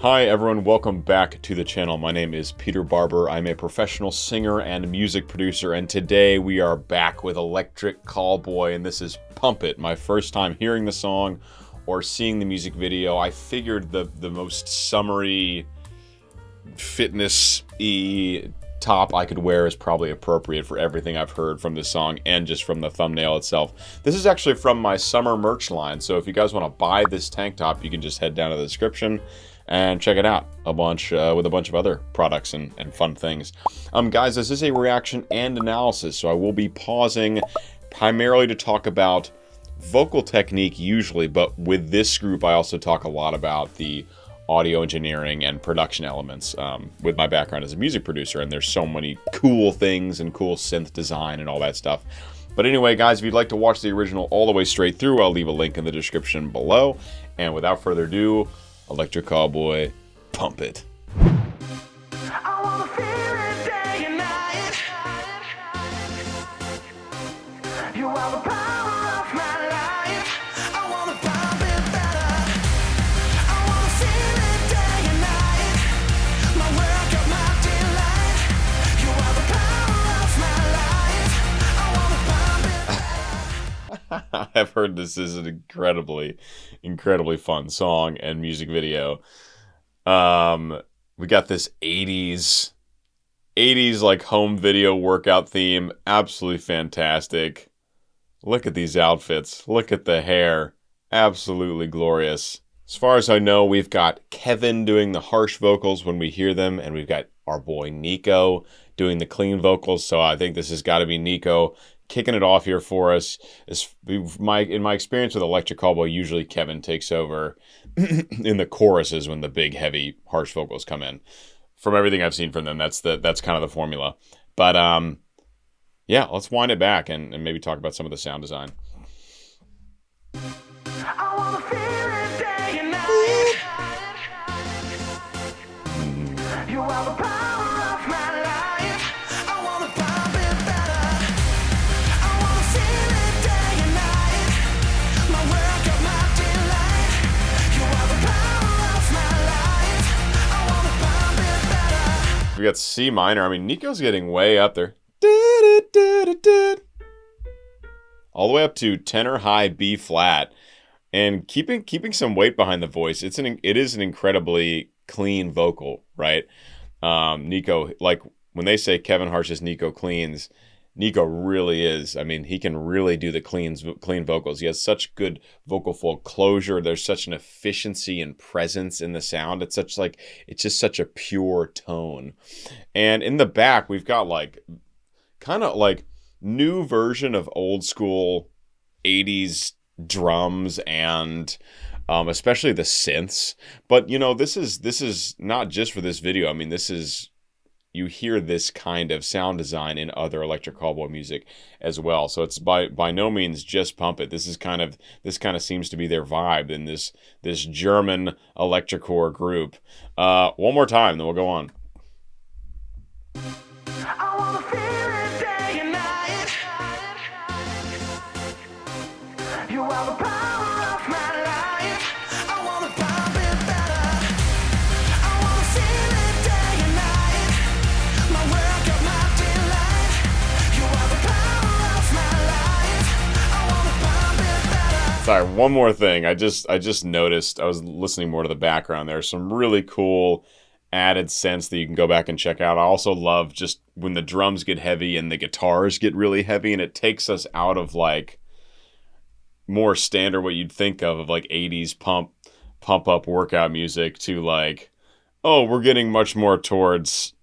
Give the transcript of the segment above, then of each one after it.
Hi everyone, welcome back to the channel. My name is Peter Barber. I'm a professional singer and music producer, and today we are back with Electric Callboy, and this is Pump It. My first time hearing the song or seeing the music video. I figured the most summery, fitness-y top I could wear is probably appropriate for everything I've heard from this song and just from the thumbnail itself. This is actually from my summer merch line, so if you guys want to buy this tank top, you can just head down to the description and check it out with a bunch of other products and fun things. Guys, this is a reaction and analysis, so I will be pausing primarily to talk about vocal technique usually, but with this group I also talk a lot about the audio engineering and production elements with my background as a music producer, and there's so many cool things and cool synth design and all that stuff. But anyway, guys, if you'd like to watch the original all the way straight through, I'll leave a link in the description below. And without further ado, Electric Callboy, Pump It. I wanna feel it day and night. You are the power of my life. I wanna pump it better. I wanna feel it day and night. My work of my delight. You are the power of my life. I wanna pump it. I've heard this is an incredibly fun song and music video. We got this 80s like home video workout theme. Absolutely fantastic. Look at these outfits. Look at the hair. Absolutely glorious. As far as I know, we've got Kevin doing the harsh vocals when we hear them, and we've got our boy Nico doing the clean vocals. So I think this has got to be Nico kicking it off here for us. In my experience with Electric Callboy, usually Kevin takes over in the choruses when the big, heavy, harsh vocals come in. From everything I've seen from them, that's kind of the formula. But yeah, let's wind it back and maybe talk about some of the sound design. I wanna feel it day and night. You are the power of my life. I wanna pump it better. I wanna feel it day and night. My work of my delight. You are the power of my life. I wanna pump it better. We got C minor. I mean, Nico's getting way up there. All the way up to tenor high B flat, and keeping some weight behind the voice. It is an incredibly clean vocal, right? Nico, like when they say Kevin Harsh's Nico cleans, Nico really is. I mean, he can really do the clean vocals. He has such good vocal fold closure. There's such an efficiency and presence in the sound. It's just such a pure tone. And in the back, we've got like kind of like new version of old school 80s drums and especially the synths. But you know, this is not just for this video. I mean, you hear this kind of sound design in other Electric Callboy music as well. So it's by no means just Pump It. This kind of seems to be their vibe in this German electrocore group. One more time, then we'll go on. I wanna feel it day and night. You are the power of my life. I wanna pump it better. I wanna feel it day and night. My work of my delight. You are the power of my life. I wanna pump it better. Sorry, one more thing. I just noticed, I was listening more to the background. There's some really cool added sense that you can go back and check out. I also love just when the drums get heavy and the guitars get really heavy, and it takes us out of like more standard what you'd think of like 80s pump up workout music to like, oh, we're getting much more towards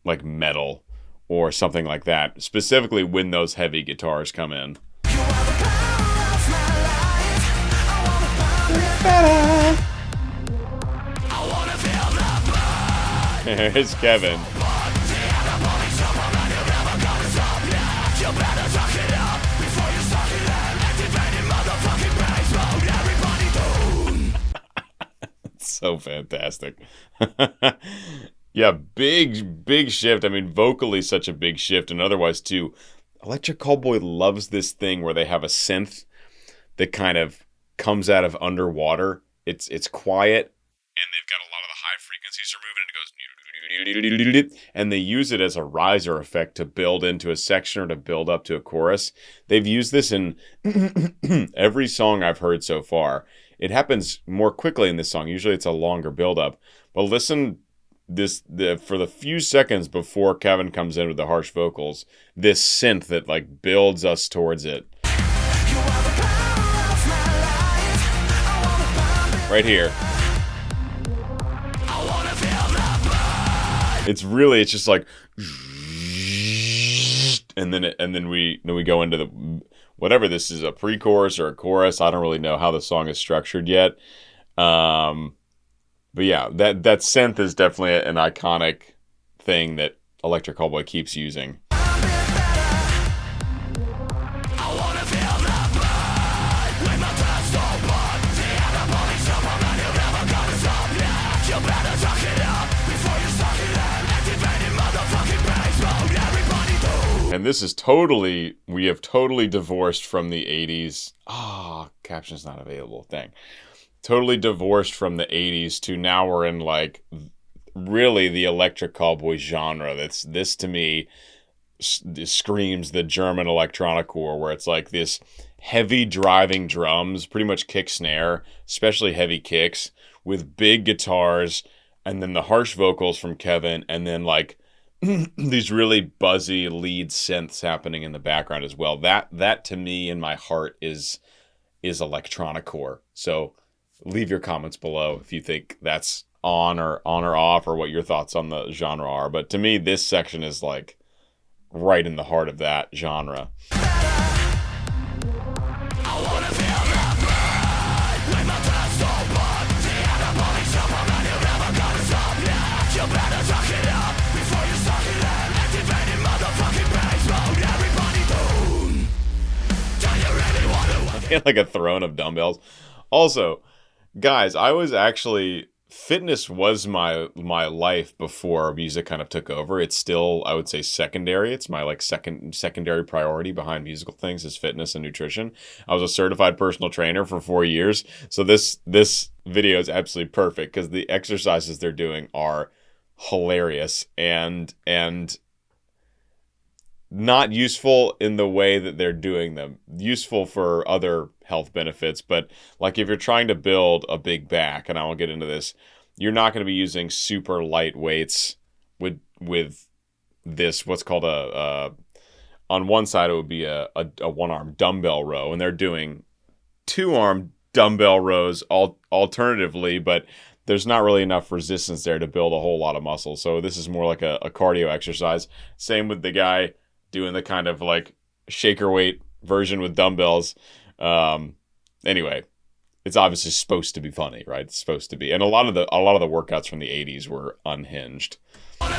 like metal or something like that, specifically when those heavy guitars come in. You are the power of my life. I wanna pump it better. I wanna feel the blood. Here's Kevin. You better suck it up before you suck it up. Activating motherfucking brains mode. Everybody do. So fantastic. Yeah, big shift. I mean, vocally such a big shift, and otherwise too. Electric Callboy loves this thing where they have a synth that kind of comes out of underwater. It's quiet, and they've got a lot of the high high frequencies are moving, and it goes, and they use it as a riser effect to build into a section or to build up to a chorus. They've used this in every song I've heard so far. It happens more quickly in this song. Usually it's a longer build up. But listen for the few seconds before Kevin comes in with the harsh vocals, this synth that like builds us towards it. Right here. It's just like, and then we go into the whatever this is, a pre-chorus or a chorus. I don't really know how the song is structured yet. But yeah, that synth is definitely an iconic thing that Electric Callboy keeps using. And this is we have totally divorced from the 80s. Caption's not available. Dang. Totally divorced from the 80s to now we're in like really the Electric Callboy genre. This to me screams the German electronic core, where it's like this heavy driving drums, pretty much kick snare, especially heavy kicks with big guitars, and then the harsh vocals from Kevin, and then like these really buzzy lead synths happening in the background as well. That to me in my heart is electronic core. So leave your comments below if you think that's on or off, or what your thoughts on the genre are. But to me, this section is like right in the heart of that genre. Like a throne of dumbbells. Also, guys, fitness was my life before music kind of took over. It's still, I would say, secondary. It's my like secondary priority behind musical things is fitness and nutrition. I was a certified personal trainer for 4 years. So this video is absolutely perfect because the exercises they're doing are hilarious and not useful in the way that they're doing them. Useful for other health benefits, but like if you're trying to build a big back, and I won't get into this, you're not going to be using super light weights with this, what's called on one side it would be a one-arm dumbbell row, and they're doing two-arm dumbbell rows alternatively, but there's not really enough resistance there to build a whole lot of muscle. So this is more like a cardio exercise. Same with the guy doing the kind of like shaker weight version with dumbbells. Anyway, it's obviously supposed to be funny, right? It's supposed to be. And a lot of the workouts from the 80s were unhinged. You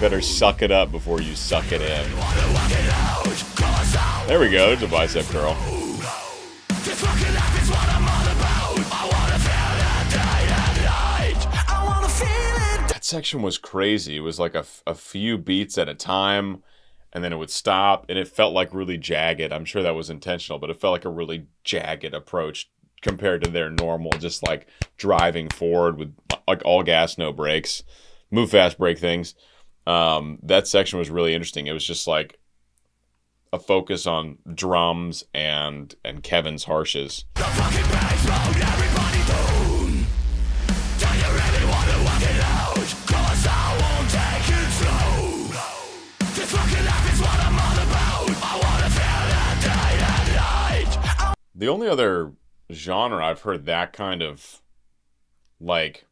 better suck it up before you suck it in. There we go. It's a bicep curl. That section was crazy. It was like a few beats at a time, and then it would stop, and it felt like really jagged. I'm sure that was intentional, but it felt like a really jagged approach compared to their normal, just like driving forward with like all gas, no brakes, move fast, break things. That section was really interesting. It was just like a focus on drums and Kevin's harshes. The only other genre I've heard that kind of like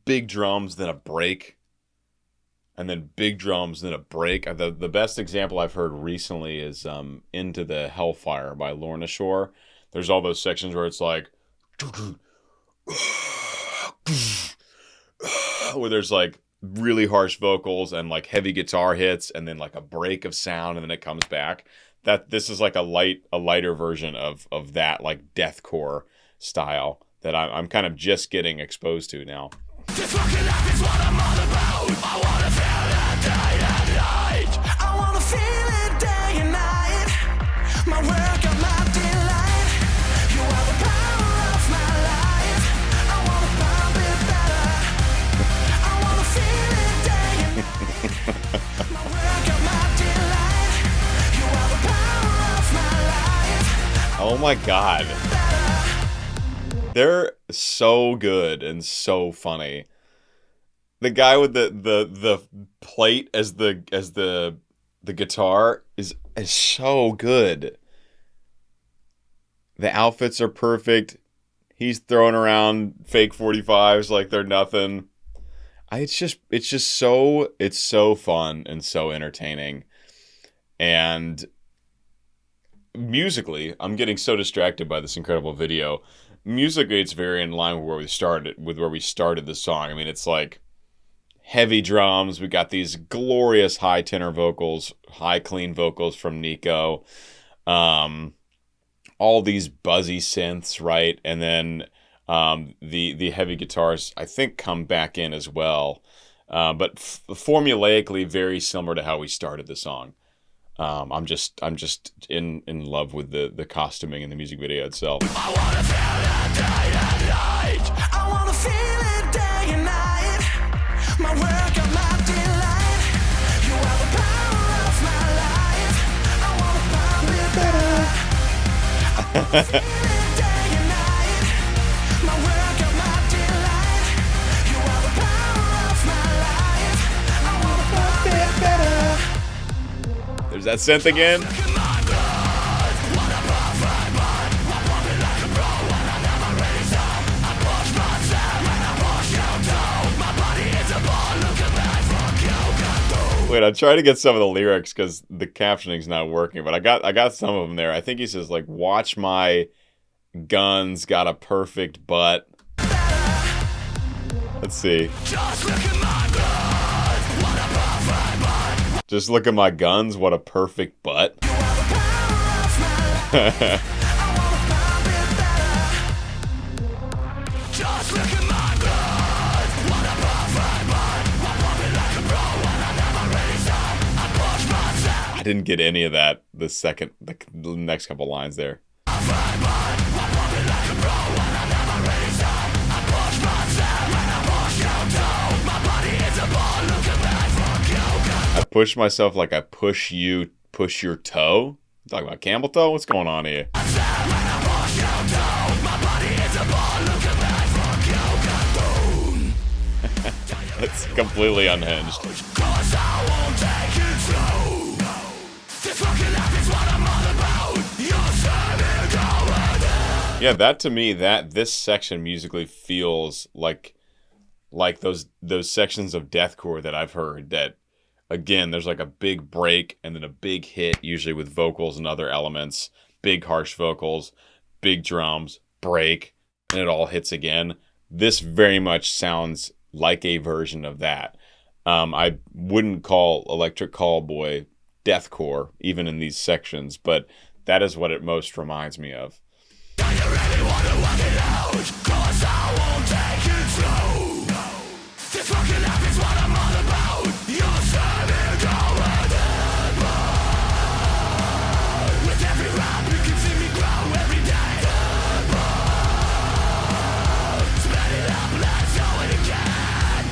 big drums, then a break, and then big drums, then a break. The best example I've heard recently is Into the Hellfire by Lorna Shore. There's all those sections where it's like where there's like really harsh vocals and like heavy guitar hits, and then like a break of sound, and then it comes back. That this is like a lighter version of that like deathcore style that I'm kind of just getting exposed to now. This fucking life is what I'm all about. I wanna feel that day and night. Oh my god. They're so good and so funny. The guy with the plate as the guitar is so good. The outfits are perfect. He's throwing around fake 45s like they're nothing. It's so fun and so entertaining. And musically, I'm getting so distracted by this incredible video. Musically, it's very in line with where we started the song. I mean, it's like heavy drums. We got these glorious high tenor vocals, high clean vocals from Nico. All these buzzy synths, right? And then the heavy guitars, I think, come back in as well. But formulaically very similar to how we started the song. I'm just in love with the costuming and the music video itself. I wanna feel it day and night. I wanna feel it day and night. My work of my delight. You are the power of my life. I wanna pump it better. I wanna feel it day and night. My work of my delight. You are the power of my life. I wanna pump it better. There's that synth again. Wait, I tried to get some of the lyrics because the captioning's not working, but I got some of them there. I think he says like, "Watch my guns, got a perfect butt." Let's see. Just look at my guns, what a perfect butt. I didn't get any of that the next couple lines there. I push myself like I push your toe. You talking about camel toe? What's going on here? It's completely unhinged. Yeah, that to me, this section musically feels like those sections of deathcore that I've heard that, again, there's like a big break and then a big hit, usually with vocals and other elements, big harsh vocals, big drums, break, and it all hits again. This very much sounds like a version of that. I wouldn't call Electric Callboy deathcore, even in these sections, but that is what it most reminds me of. Do you really want to work it out? 'Cause I won't take you through. This fucking life is what I'm all about. You're serving over the bar. With every rap, you can see me grow every day. Spread it up, let's do it again.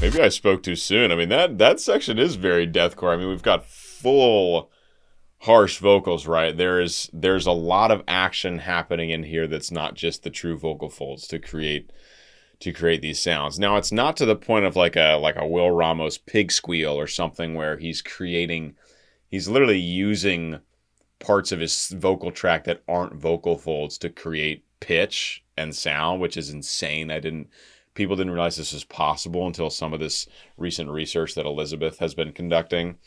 Maybe I spoke too soon. I mean, that section is very deathcore. I mean, we've got full harsh vocals, right? There's a lot of action happening in here that's not just the true vocal folds to create these sounds. Now, it's not to the point of like a Will Ramos pig squeal or something where he's literally using parts of his vocal track that aren't vocal folds to create pitch and sound, which is insane. People didn't realize this was possible until some of this recent research that Elizabeth has been conducting.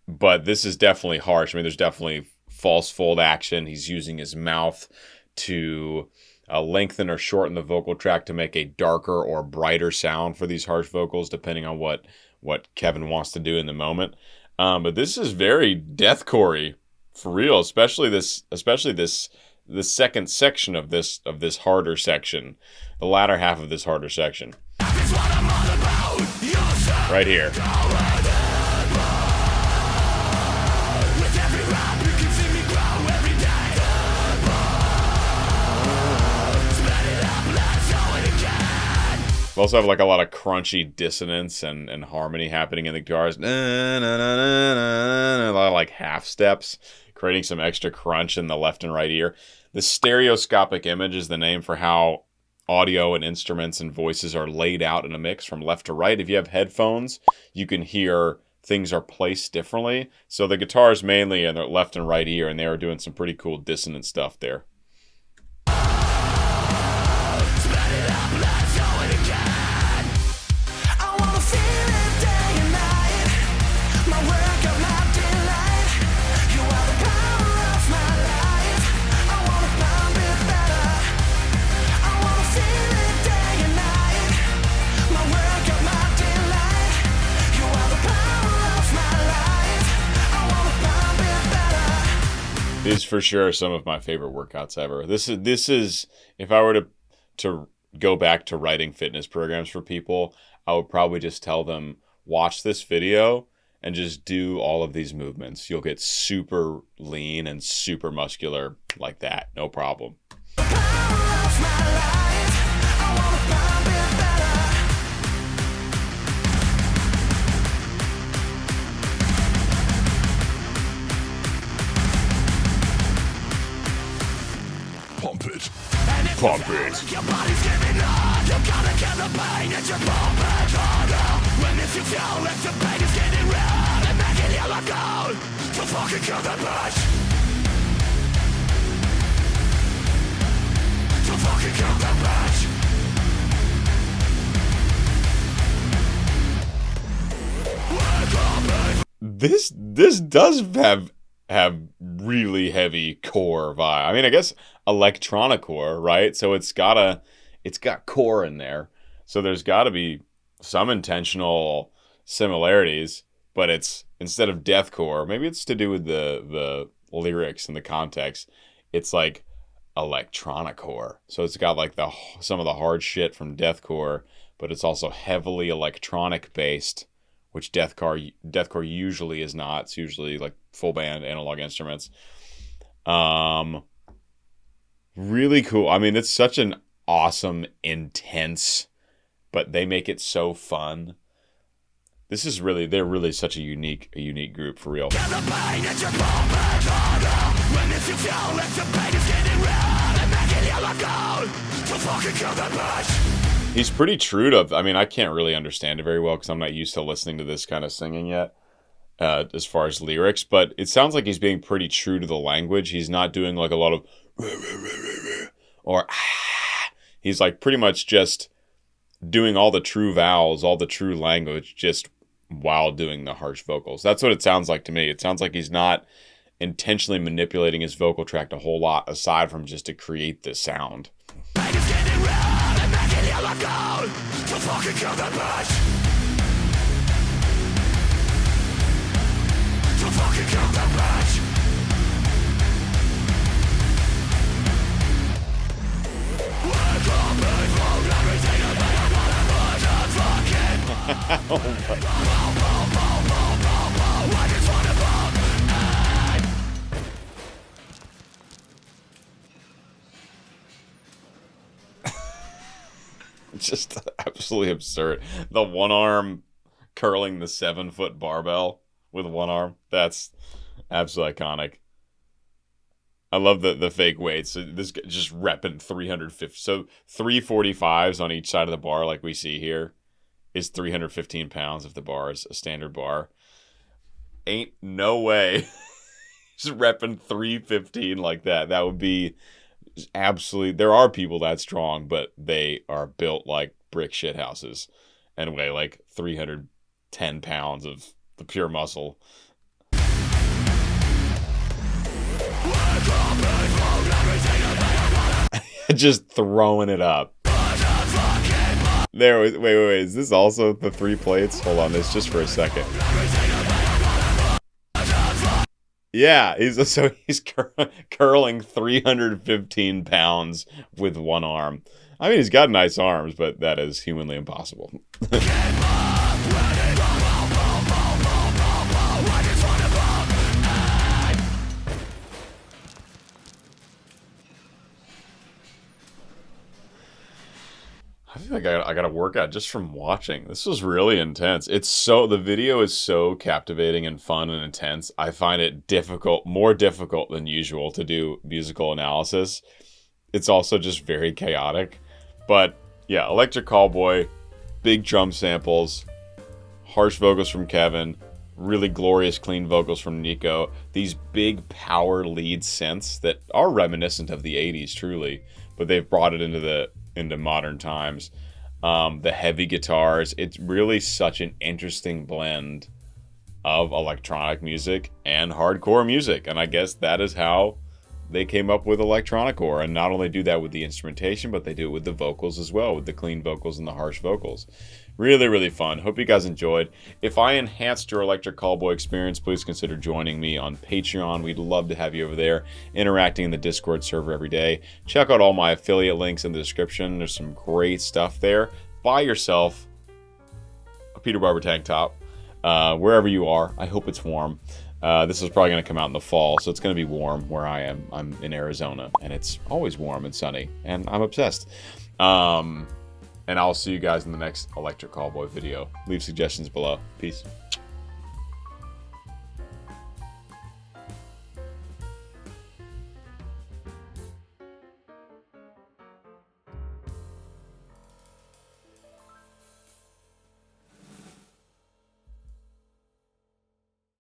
But this is definitely harsh. I mean, there's definitely false fold action. He's using his mouth to lengthen or shorten the vocal track to make a darker or brighter sound for these harsh vocals, depending on what Kevin wants to do in the moment. But this is very deathcore-y, for real. Especially this second section of this harder section, the latter half of this harder section, right here. We also have like a lot of crunchy dissonance and harmony happening in the guitars. A lot of like half steps creating some extra crunch in the left and right ear. The stereoscopic image is the name for how audio and instruments and voices are laid out in a mix from left to right. If you have headphones, you can hear things are placed differently. So the guitar is mainly in their left and right ear, and they are doing some pretty cool dissonant stuff there. Is for sure some of my favorite workouts ever. This is if I were to go back to writing fitness programs for people, I would probably just tell them, watch this video and just do all of these movements. You'll get super lean and super muscular like that. No problem. Pump it. Pump it. Your body's giving up. You gotta kill the pain and just pump it harder. When if you feel like the pain is getting real and making you let go, to fucking kill the bitch. To fucking kill the bitch. This does have really heavy core vibe. I mean, I guess electronic core, right? So it's got core in there. So there's got to be some intentional similarities, but it's instead of deathcore, maybe it's to do with the lyrics and the context. It's like electronic core. So it's got like some of the hard shit from deathcore, but it's also heavily electronic based, which deathcore usually is not. It's usually like full band analog instruments. Really cool. I mean, it's such an awesome, intense, but they make it so fun. They're really such a unique group for real. He's pretty true to, I mean, I can't really understand it very well because I'm not used to listening to this kind of singing yet, as far as lyrics, but it sounds like he's being pretty true to the language. He's not doing like a lot of or he's like pretty much just doing all the true vowels, all the true language, just while doing the harsh vocals. That's what it sounds like to me. It sounds like he's not intentionally manipulating his vocal tract a whole lot aside from just to create this sound. It's just absolutely absurd. The one arm curling the 7-foot barbell with one arm. That's absolutely iconic. I love the fake weights. So this guy just repping 350. So 345s on each side of the bar like we see here is 315 pounds if the bar is a standard bar. Ain't no way. Just repping 315 like that. That would be absolutely... There are people that strong, but they are built like brick shit houses and weigh like 310 pounds of the pure muscle. Just throwing it up. There, wait. Is this also the 3 plates? Hold on, this just for a second. Yeah, he's curling 315 pounds with one arm. I mean, he's got nice arms, but that is humanly impossible. I feel like I got to work out just from watching. This was really intense. The video is so captivating and fun and intense. I find it more difficult than usual to do musical analysis. It's also just very chaotic. But yeah, Electric Callboy, big drum samples, harsh vocals from Kevin, really glorious clean vocals from Nico. These big power lead synths that are reminiscent of the 80s truly, but they've brought it into modern times. The heavy guitars, it's really such an interesting blend of electronic music and hardcore music. And I guess that is how they came up with electronicore, and not only do that with the instrumentation, but they do it with the vocals as well, with the clean vocals and the harsh vocals. Really, really fun. Hope you guys enjoyed. If I enhanced your Electric Callboy experience, please consider joining me on Patreon. We'd love to have you over there, interacting in the Discord server every day. Check out all my affiliate links in the description. There's some great stuff there. Buy yourself a Peter Barber tank top, wherever you are. I hope it's warm. This is probably going to come out in the fall, so it's going to be warm where I am. I'm in Arizona, and it's always warm and sunny, and I'm obsessed. And I'll see you guys in the next Electric Callboy video. Leave suggestions below. Peace.